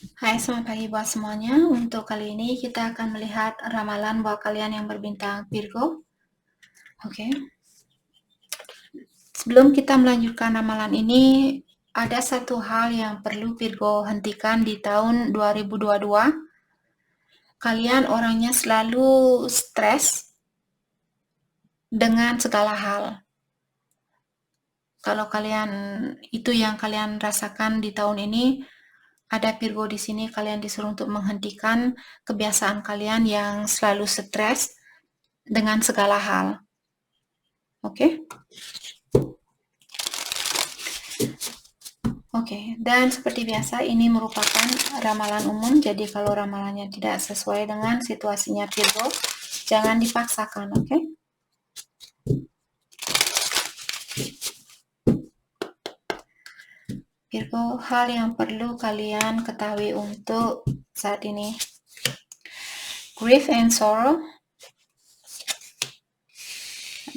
Hai, selamat pagi buat semuanya. Untuk kali ini kita akan melihat ramalan buat kalian yang berbintang Virgo. Oke. Sebelum kita melanjutkan ramalan ini, ada satu hal yang perlu Virgo hentikan di tahun 2022. Kalian orangnya selalu stres dengan segala hal. Kalau kalian itu yang kalian rasakan di tahun ini, ada Virgo di sini, kalian disuruh untuk menghentikan kebiasaan kalian yang selalu stres dengan segala hal. Oke? Oke, dan seperti biasa ini merupakan ramalan umum, jadi kalau ramalannya tidak sesuai dengan situasinya Virgo, jangan dipaksakan, oke? Virgo, hal yang perlu kalian ketahui untuk saat ini. Grief and sorrow,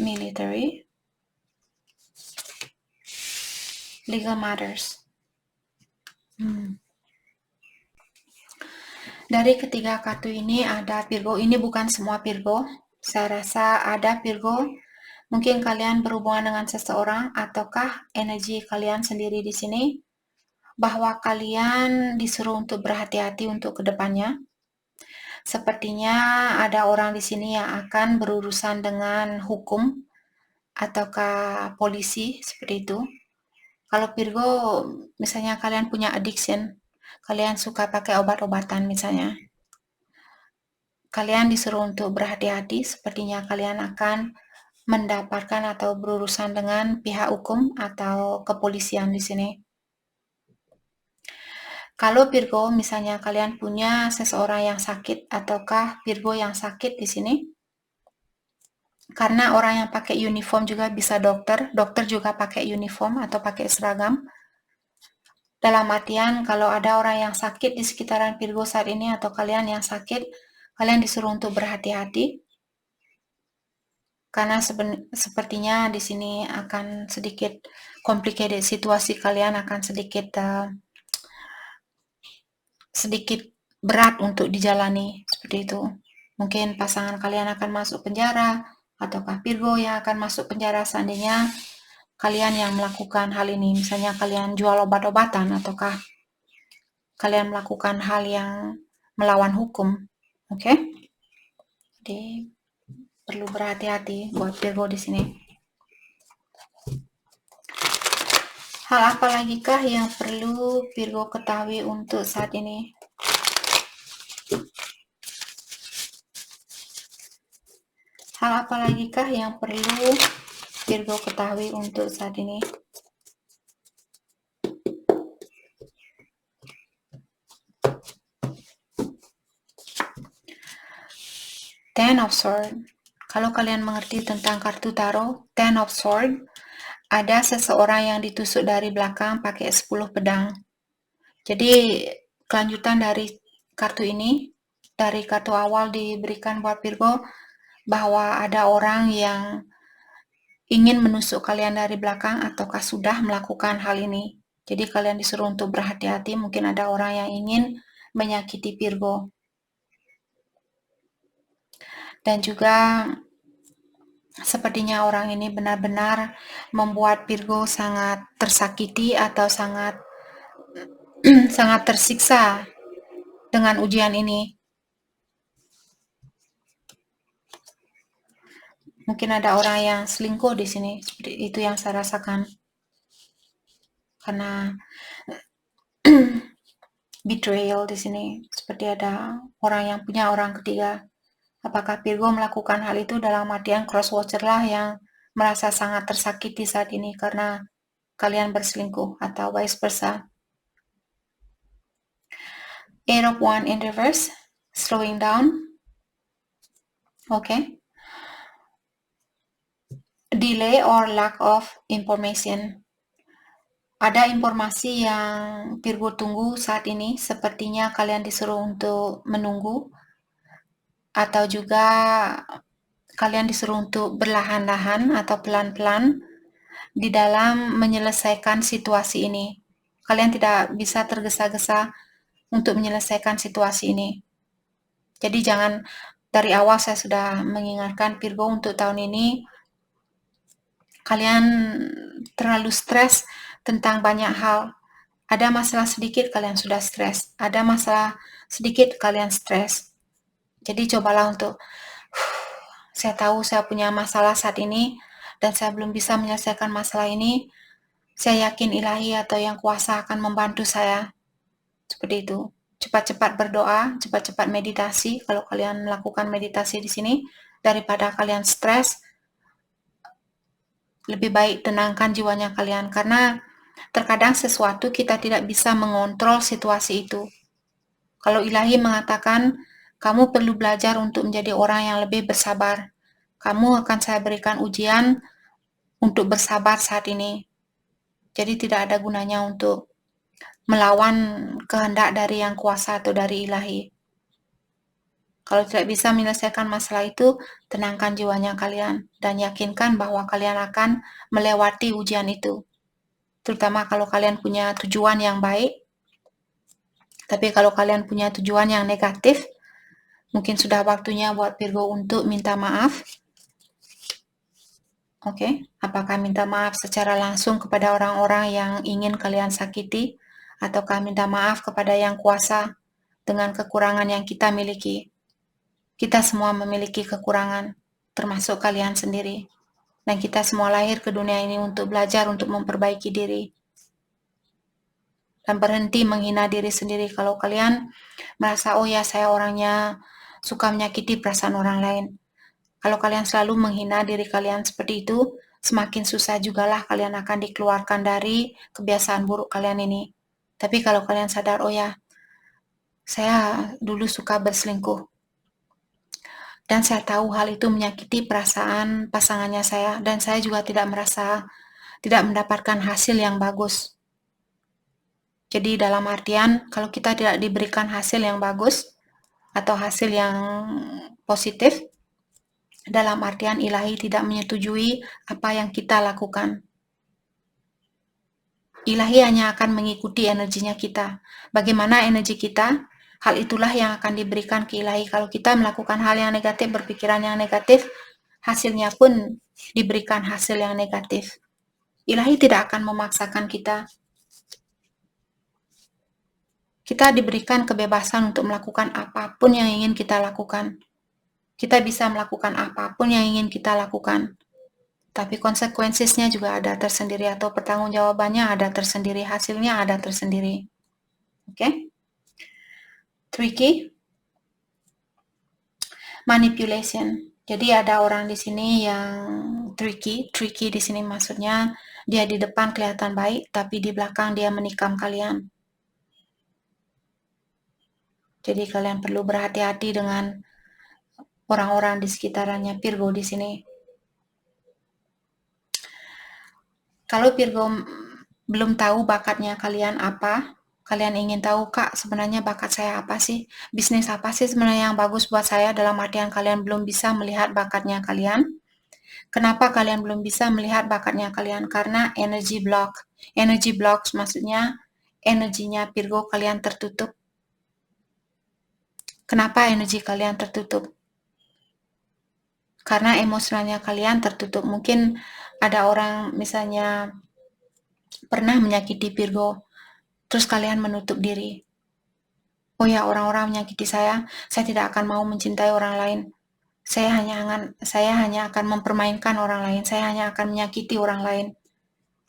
military, legal matters. Dari ketiga kartu ini ada Virgo, ini bukan semua Virgo, saya rasa ada Virgo, mungkin kalian berhubungan dengan seseorang ataukah energi kalian sendiri di sini, bahwa kalian disuruh untuk berhati-hati untuk kedepannya. Sepertinya ada orang di sini yang akan berurusan dengan hukum ataukah polisi, seperti itu. Kalau Virgo, misalnya kalian punya addiction, kalian suka pakai obat-obatan misalnya, kalian disuruh untuk berhati-hati, sepertinya kalian akan mendapatkan atau berurusan dengan pihak hukum atau kepolisian di sini. Kalau Virgo, misalnya kalian punya seseorang yang sakit, ataukah Virgo yang sakit di sini? Karena orang yang pakai uniform juga bisa dokter, dokter juga pakai uniform atau pakai seragam. Dalam artian, kalau ada orang yang sakit di sekitaran Virgo saat ini atau kalian yang sakit, kalian disuruh untuk berhati-hati. Karena sepertinya di sini akan sedikit complicated, situasi kalian akan sedikit berat untuk dijalani, seperti itu. Mungkin pasangan kalian akan masuk penjara, ataukah Virgo yang akan masuk penjara seandainya kalian yang melakukan hal ini. Misalnya kalian jual obat-obatan, ataukah kalian melakukan hal yang melawan hukum. Oke? Jadi perlu berhati-hati buat Virgo di sini. Hal apa lagi kah yang perlu Virgo ketahui untuk saat ini? Hal apa lagi kah yang perlu Virgo ketahui untuk saat ini? Ten of Swords. Kalau kalian mengerti tentang kartu tarot, Ten of Swords, ada seseorang yang ditusuk dari belakang pakai 10 pedang. Jadi kelanjutan dari kartu ini, dari kartu awal diberikan buat Virgo, bahwa ada orang yang ingin menusuk kalian dari belakang ataukah sudah melakukan hal ini. Jadi kalian disuruh untuk berhati-hati, mungkin ada orang yang ingin menyakiti Virgo. Dan juga sepertinya orang ini benar-benar membuat Virgo sangat tersakiti atau sangat sangat tersiksa dengan ujian ini. Mungkin ada orang yang selingkuh di sini, seperti itu yang saya rasakan. Karena betrayal di sini, seperti ada orang yang punya orang ketiga. Apakah Virgo melakukan hal itu dalam artian cross-watcher lah yang merasa sangat tersakiti saat ini karena kalian berselingkuh atau vice versa. Eight of Wands in reverse, slowing down. Okay. Delay or lack of information. Ada informasi yang Virgo tunggu saat ini, sepertinya kalian disuruh untuk menunggu, atau juga kalian disuruh untuk berlahan-lahan atau pelan-pelan di dalam menyelesaikan situasi ini. Kalian tidak bisa tergesa-gesa untuk menyelesaikan situasi ini. Jadi jangan, dari awal saya sudah mengingatkan Virgo untuk tahun ini, kalian terlalu stres tentang banyak hal. Ada masalah sedikit kalian sudah stres, ada masalah sedikit kalian stres. Jadi cobalah untuk, saya tahu saya punya masalah saat ini dan saya belum bisa menyelesaikan masalah ini. Saya yakin ilahi atau yang kuasa akan membantu saya. Seperti itu. Cepat-cepat berdoa, cepat-cepat meditasi. Kalau kalian melakukan meditasi di sini, daripada kalian stres, lebih baik tenangkan jiwanya kalian. Karena terkadang sesuatu kita tidak bisa mengontrol situasi itu. Kalau ilahi mengatakan, kamu perlu belajar untuk menjadi orang yang lebih bersabar. Kamu akan saya berikan ujian untuk bersabar saat ini. Jadi tidak ada gunanya untuk melawan kehendak dari yang kuasa atau dari ilahi. Kalau tidak bisa menyelesaikan masalah itu, tenangkan jiwanya kalian dan yakinkan bahwa kalian akan melewati ujian itu. Terutama kalau kalian punya tujuan yang baik. Tapi kalau kalian punya tujuan yang negatif, mungkin sudah waktunya buat Virgo untuk minta maaf. Oke, apakah minta maaf secara langsung kepada orang-orang yang ingin kalian sakiti, ataukah minta maaf kepada yang kuasa dengan kekurangan yang kita miliki? Kita semua memiliki kekurangan, termasuk kalian sendiri. Dan kita semua lahir ke dunia ini untuk belajar untuk memperbaiki diri. Dan berhenti menghina diri sendiri. Kalau kalian merasa, oh ya saya orangnya suka menyakiti perasaan orang lain. Kalau kalian selalu menghina diri kalian seperti itu, semakin susah jugalah kalian akan dikeluarkan dari kebiasaan buruk kalian ini. Tapi kalau kalian sadar, oh ya, saya dulu suka berselingkuh. Dan saya tahu hal itu menyakiti perasaan pasangannya saya. Dan saya juga tidak mendapatkan hasil yang bagus. Jadi dalam artian, kalau kita tidak diberikan hasil yang bagus, atau hasil yang positif, dalam artian ilahi tidak menyetujui apa yang kita lakukan. Ilahi hanya akan mengikuti energinya kita. Bagaimana energi kita, hal itulah yang akan diberikan ke ilahi. Kalau kita melakukan hal yang negatif, berpikiran yang negatif, hasilnya pun diberikan hasil yang negatif. Ilahi tidak akan memaksakan kita. Kita diberikan kebebasan untuk melakukan apapun yang ingin kita lakukan. Kita bisa melakukan apapun yang ingin kita lakukan. Tapi konsekuensinya juga ada tersendiri atau pertanggungjawabannya ada tersendiri, hasilnya ada tersendiri. Oke? Tricky. Manipulation. Jadi ada orang di sini yang tricky. Tricky di sini maksudnya dia di depan kelihatan baik, tapi di belakang dia menikam kalian. Jadi kalian perlu berhati-hati dengan orang-orang di sekitarannya Virgo di sini. Kalau Virgo belum tahu bakatnya kalian apa, kalian ingin tahu, Kak, sebenarnya bakat saya apa sih? Bisnis apa sih sebenarnya yang bagus buat saya? Dalam artian kalian belum bisa melihat bakatnya kalian. Kenapa kalian belum bisa melihat bakatnya kalian? Karena energy block. Energy blocks maksudnya energinya Virgo kalian tertutup. Kenapa energi kalian tertutup? Karena emosionalnya kalian tertutup. Mungkin ada orang misalnya pernah menyakiti Virgo, terus kalian menutup diri. Oh ya, orang-orang menyakiti saya tidak akan mau mencintai orang lain. Saya hanya akan mempermainkan orang lain, saya hanya akan menyakiti orang lain.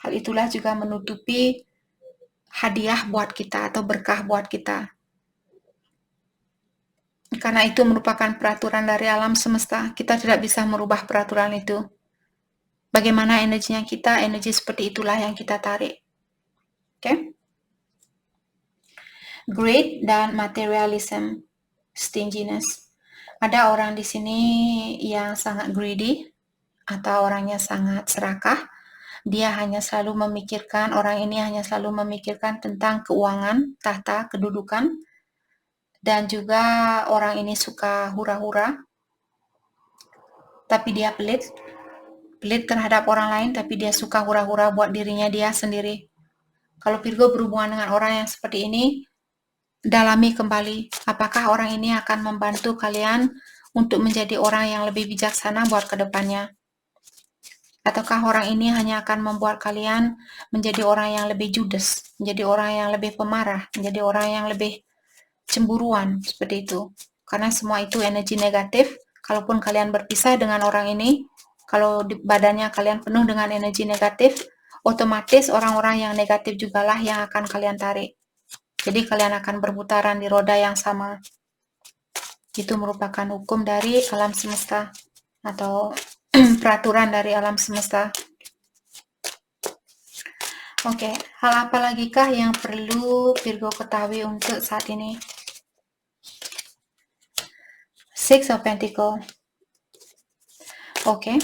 Hal itulah juga menutupi hadiah buat kita atau berkah buat kita. Karena itu merupakan peraturan dari alam semesta, kita tidak bisa merubah peraturan itu. Bagaimana energinya kita, energi seperti itulah yang kita tarik. Oke? Greed dan materialism, stinginess. Ada orang di sini yang sangat greedy atau orangnya sangat serakah. Dia hanya selalu memikirkan, orang ini hanya selalu memikirkan tentang keuangan, tahta, kedudukan. Dan juga orang ini suka hura-hura. Tapi dia pelit terhadap orang lain, tapi dia suka hura-hura buat dirinya dia sendiri. Kalau Virgo berhubungan dengan orang yang seperti ini, dalami kembali, apakah orang ini akan membantu kalian untuk menjadi orang yang lebih bijaksana buat kedepannya. Ataukah orang ini hanya akan membuat kalian menjadi orang yang lebih judes, menjadi orang yang lebih pemarah, menjadi orang yang lebih cemburuan, seperti itu. Karena semua itu energi negatif. Kalaupun kalian berpisah dengan orang ini, kalau di badannya kalian penuh dengan energi negatif, otomatis orang-orang yang negatif jugalah yang akan kalian tarik. Jadi kalian akan berputaran di roda yang sama. Itu merupakan hukum dari alam semesta atau peraturan dari alam semesta. Oke, hal apa lagi kah yang perlu Virgo ketahui untuk saat ini? Six of Pentacle. Oke.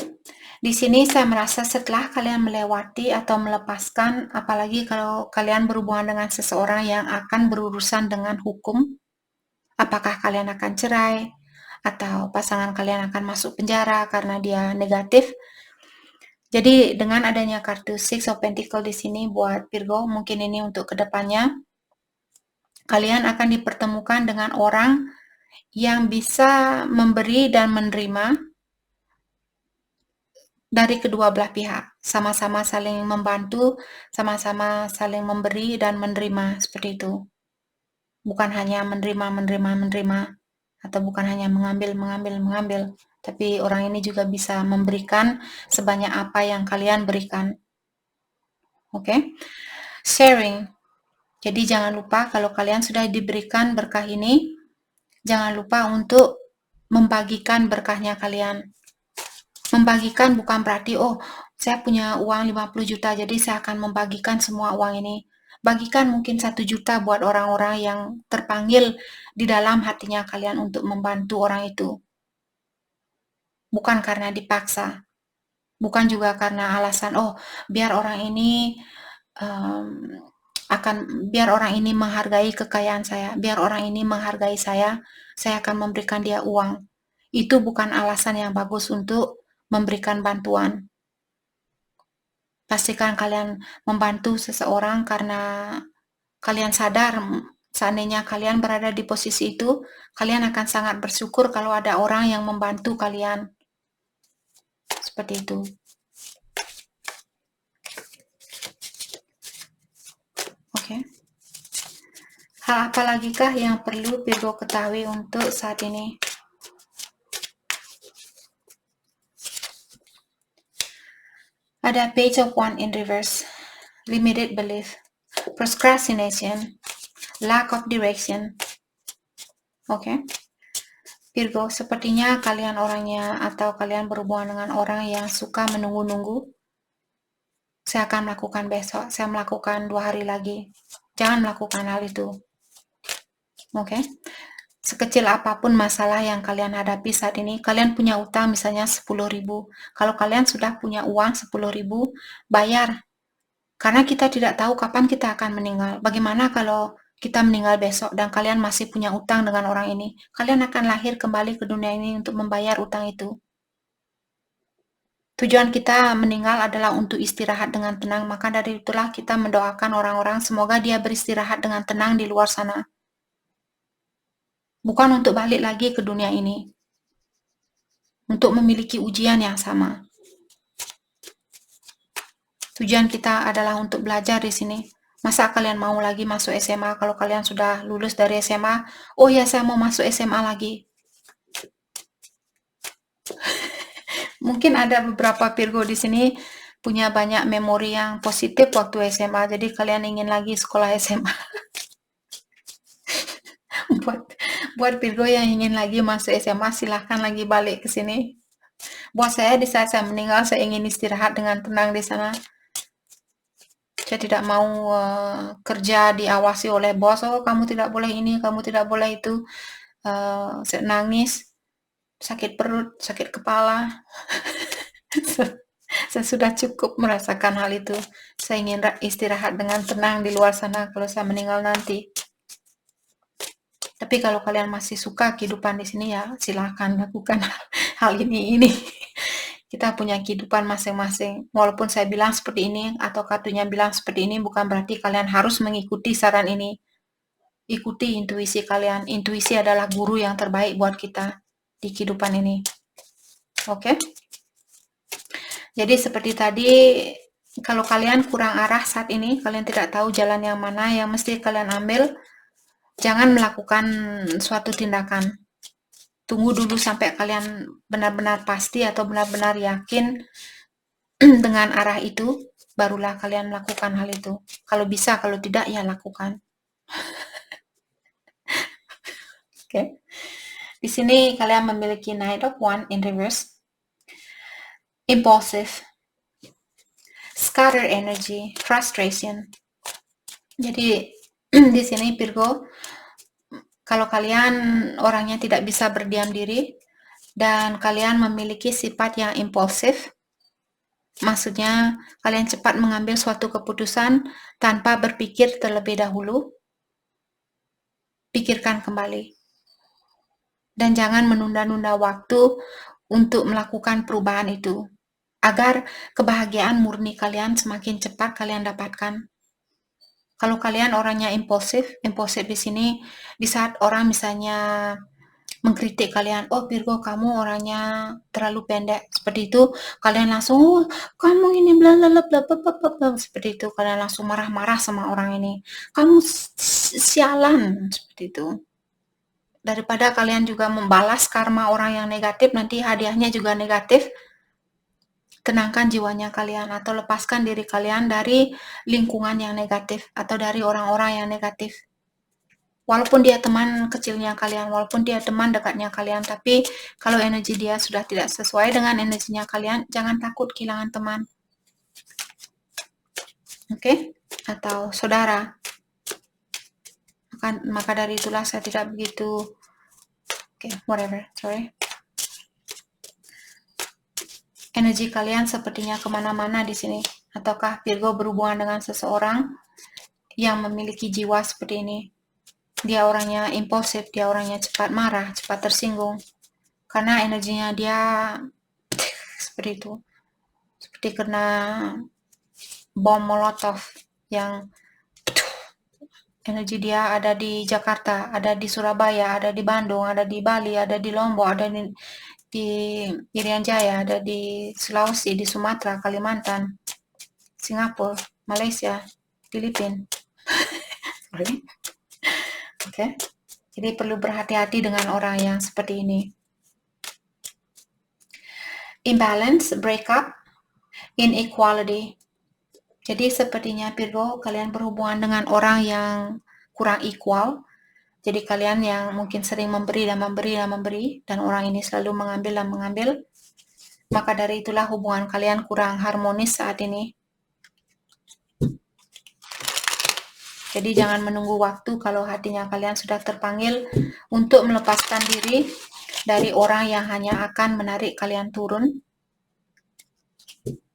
Di sini saya merasa setelah kalian melewati atau melepaskan, apalagi kalau kalian berhubungan dengan seseorang yang akan berurusan dengan hukum, apakah kalian akan cerai, atau pasangan kalian akan masuk penjara karena dia negatif. Jadi dengan adanya kartu Six of Pentacle di sini buat Virgo, mungkin ini untuk kedepannya, kalian akan dipertemukan dengan orang yang bisa memberi dan menerima dari kedua belah pihak, sama-sama saling membantu, sama-sama saling memberi dan menerima, seperti itu. Bukan hanya menerima, atau bukan hanya mengambil, tapi orang ini juga bisa memberikan sebanyak apa yang kalian berikan. Oke? Sharing. Jadi jangan lupa kalau kalian sudah diberikan berkah ini, jangan lupa untuk membagikan berkahnya kalian. Membagikan bukan berarti, oh saya punya uang 50 juta, jadi saya akan membagikan semua uang ini. Bagikan mungkin 1 juta buat orang-orang yang terpanggil di dalam hatinya kalian untuk membantu orang itu. Bukan karena dipaksa. Bukan juga karena alasan, oh biar orang ini biar orang ini menghargai kekayaan saya, biar orang ini menghargai saya akan memberikan dia uang. Itu bukan alasan yang bagus untuk memberikan bantuan. Pastikan kalian membantu seseorang karena kalian sadar seandainya kalian berada di posisi itu, kalian akan sangat bersyukur kalau ada orang yang membantu kalian. Seperti itu. Oke. Hal apa lagi kah yang perlu Virgo ketahui untuk saat ini? Ada Page of Wands in reverse, limited belief, procrastination, lack of direction. Oke. Virgo, sepertinya kalian orangnya atau kalian berhubungan dengan orang yang suka menunggu-nunggu. Saya akan melakukan besok, saya melakukan 2 hari lagi. Jangan melakukan hal itu. Oke. Sekecil apapun masalah yang kalian hadapi saat ini, kalian punya utang misalnya 10.000. Kalau kalian sudah punya uang 10.000, bayar. Karena kita tidak tahu kapan kita akan meninggal. Bagaimana kalau kita meninggal besok dan kalian masih punya utang dengan orang ini? Kalian akan lahir kembali ke dunia ini untuk membayar utang itu. Tujuan kita meninggal adalah untuk istirahat dengan tenang, maka dari itulah kita mendoakan orang-orang semoga dia beristirahat dengan tenang di luar sana. Bukan untuk balik lagi ke dunia ini. Untuk memiliki ujian yang sama. Tujuan kita adalah untuk belajar di sini. Masa kalian mau lagi masuk SMA kalau kalian sudah lulus dari SMA? Oh ya, saya mau masuk SMA lagi. Mungkin ada beberapa Virgo di sini punya banyak memori yang positif waktu SMA, jadi kalian ingin lagi sekolah SMA. buat Virgo yang ingin lagi masuk SMA, silahkan lagi balik ke sini. Buat saya, di saat saya meninggal, saya ingin istirahat dengan tenang di sana. Saya tidak mau kerja diawasi oleh bos, oh kamu tidak boleh ini, kamu tidak boleh itu. Saya nangis, sakit perut, sakit kepala. Saya sudah cukup merasakan hal itu. Saya ingin istirahat dengan tenang di luar sana kalau saya meninggal nanti. Tapi kalau kalian masih suka kehidupan di sini, ya silahkan lakukan hal ini. Kita punya kehidupan masing-masing. Walaupun saya bilang seperti ini atau kartunya bilang seperti ini, bukan berarti kalian harus mengikuti saran ini. ikuti intuisi kalian. Intuisi adalah guru yang terbaik buat kita di kehidupan ini. Oke? Jadi seperti tadi, kalau kalian kurang arah saat ini, kalian tidak tahu jalan yang mana yang mesti kalian ambil, jangan melakukan suatu tindakan. Tunggu dulu sampai kalian benar-benar pasti atau benar-benar yakin dengan arah itu, barulah kalian melakukan hal itu. Kalau bisa, kalau tidak, ya lakukan. Oke. Di sini kalian memiliki Knight of Wands in reverse. Impulsive. Scatter energy, frustration. Jadi di sini Virgo, kalau kalian orangnya tidak bisa berdiam diri dan kalian memiliki sifat yang impulsif, maksudnya kalian cepat mengambil suatu keputusan tanpa berpikir terlebih dahulu, pikirkan kembali. Dan jangan menunda-nunda waktu untuk melakukan perubahan itu, agar kebahagiaan murni kalian semakin cepat kalian dapatkan. Kalau kalian orangnya impulsif di sini, di saat orang misalnya mengkritik kalian, oh Virgo kamu orangnya terlalu pendek, seperti itu, kalian langsung, oh, kamu ini bla bla bla bla bla bla, seperti itu, kalian langsung marah-marah sama orang ini, kamu sialan, seperti itu. Daripada kalian juga membalas karma orang yang negatif, nanti hadiahnya juga negatif, tenangkan jiwanya kalian atau lepaskan diri kalian dari lingkungan yang negatif atau dari orang-orang yang negatif. Walaupun dia teman kecilnya kalian, walaupun dia teman dekatnya kalian, tapi kalau energi dia sudah tidak sesuai dengan energinya kalian, jangan takut kehilangan teman. Oke? Atau saudara. Maka dari itulah saya tidak begitu, whatever, sorry. Energi kalian sepertinya kemana-mana di sini. Ataukah Virgo berhubungan dengan seseorang yang memiliki jiwa seperti ini? Dia orangnya impulsif, dia orangnya cepat marah, cepat tersinggung. Karena energinya dia seperti itu. Seperti kena bom molotov yang energi dia ada di Jakarta, ada di Surabaya, ada di Bandung, ada di Bali, ada di Lombok, ada di Irian Jaya, ada di Sulawesi, di Sumatera, Kalimantan, Singapura, Malaysia, Filipina. Oke. Jadi perlu berhati-hati dengan orang yang seperti ini. Imbalance, breakup, inequality. Jadi sepertinya Virgo, kalian berhubungan dengan orang yang kurang equal. Jadi kalian yang mungkin sering memberi dan memberi dan memberi, dan orang ini selalu mengambil dan mengambil. Maka dari itulah hubungan kalian kurang harmonis saat ini. Jadi jangan menunggu waktu kalau hatinya kalian sudah terpanggil untuk melepaskan diri dari orang yang hanya akan menarik kalian turun.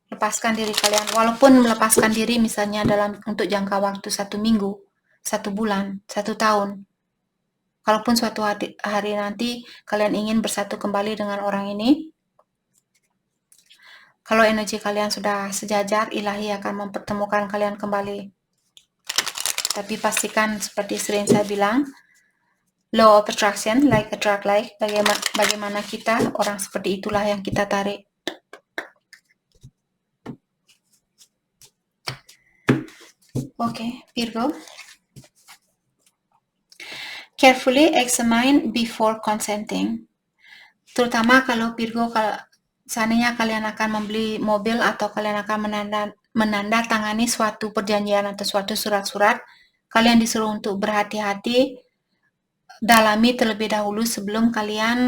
Lepaskan diri kalian, walaupun melepaskan diri misalnya untuk jangka waktu 1 minggu, 1 bulan, 1 tahun. Kalaupun suatu hari nanti kalian ingin bersatu kembali dengan orang ini, kalau energi kalian sudah sejajar, ilahi akan mempertemukan kalian kembali. Tapi pastikan seperti sering saya bilang, law of attraction, like attract like, bagaimana kita, orang seperti itulah yang kita tarik. Oke, Virgo. Carefully examine before consenting. Terutama kalau Virgo, seandainya kalian akan membeli mobil atau kalian akan menandatangani suatu perjanjian atau suatu surat-surat, kalian disuruh untuk berhati-hati, dalami terlebih dahulu sebelum kalian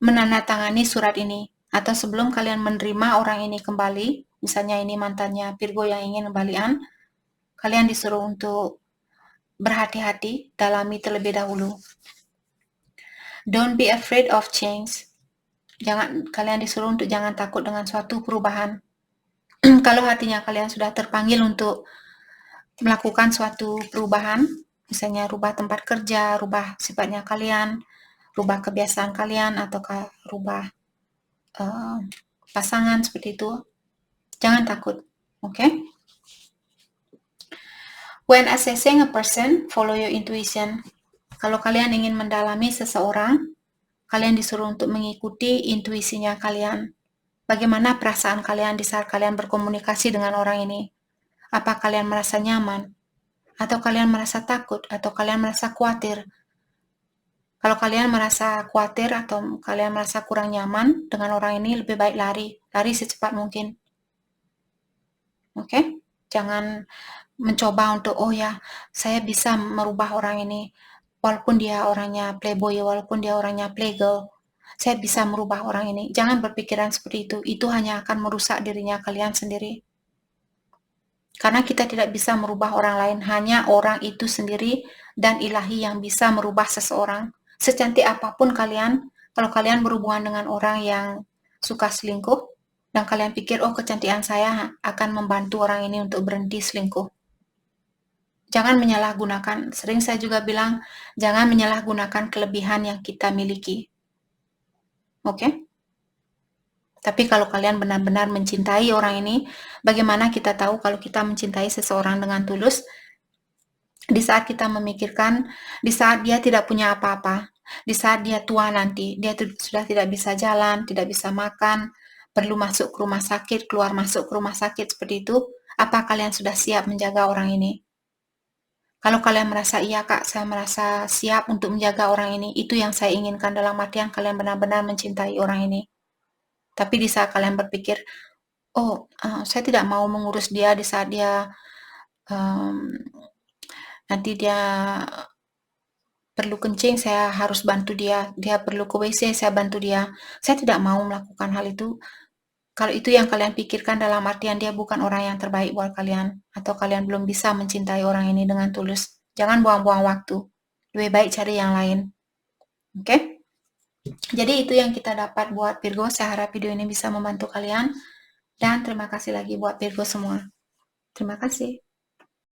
menandatangani surat ini, atau sebelum kalian menerima orang ini kembali, misalnya ini mantannya Virgo yang ingin kembalian, kalian disuruh untuk berhati-hati, dalami terlebih dahulu. Don't be afraid of change. Kalian disuruh untuk jangan takut dengan suatu perubahan. Kalau hatinya kalian sudah terpanggil untuk melakukan suatu perubahan, misalnya rubah tempat kerja, rubah sifatnya kalian, rubah kebiasaan kalian, ataukah rubah pasangan seperti itu, jangan takut, oke? When assessing a person, follow your intuition. Kalau kalian ingin mendalami seseorang, kalian disuruh untuk mengikuti intuisinya kalian. Bagaimana perasaan kalian di saat kalian berkomunikasi dengan orang ini? Apa kalian merasa nyaman? Atau kalian merasa takut? Atau kalian merasa khawatir? Kalau kalian merasa khawatir atau kalian merasa kurang nyaman dengan orang ini, lebih baik lari. Lari secepat mungkin. Oke? Jangan mencoba untuk, oh ya, saya bisa merubah orang ini. Walaupun dia orangnya playboy, walaupun dia orangnya playgirl, saya bisa merubah orang ini. Jangan berpikiran seperti itu. Itu hanya akan merusak dirinya kalian sendiri. Karena kita tidak bisa merubah orang lain, hanya orang itu sendiri dan ilahi yang bisa merubah seseorang. Secantik apapun kalian, kalau kalian berhubungan dengan orang yang suka selingkuh, dan kalian pikir, oh kecantikan saya akan membantu orang ini untuk berhenti selingkuh. Jangan menyalahgunakan, sering saya juga bilang, jangan menyalahgunakan kelebihan yang kita miliki. Oke? Tapi kalau kalian benar-benar mencintai orang ini, bagaimana kita tahu kalau kita mencintai seseorang dengan tulus? Di saat kita memikirkan, di saat dia tidak punya apa-apa, di saat dia tua nanti, dia sudah tidak bisa jalan, tidak bisa makan, perlu masuk ke rumah sakit, keluar masuk ke rumah sakit seperti itu, apa kalian sudah siap menjaga orang ini? Kalau kalian merasa, iya kak, saya merasa siap untuk menjaga orang ini, itu yang saya inginkan dalam artian kalian benar-benar mencintai orang ini. Tapi di saat kalian berpikir, oh, saya tidak mau mengurus dia di saat dia nanti dia perlu kencing, saya harus bantu dia. Dia perlu ke WC, saya bantu dia. Saya tidak mau melakukan hal itu. Kalau itu yang kalian pikirkan dalam artian dia bukan orang yang terbaik buat kalian, atau kalian belum bisa mencintai orang ini dengan tulus, jangan buang-buang waktu. Lebih baik cari yang lain. Oke? Jadi itu yang kita dapat buat Virgo. Saya harap video ini bisa membantu kalian. Dan terima kasih lagi buat Virgo semua. Terima kasih.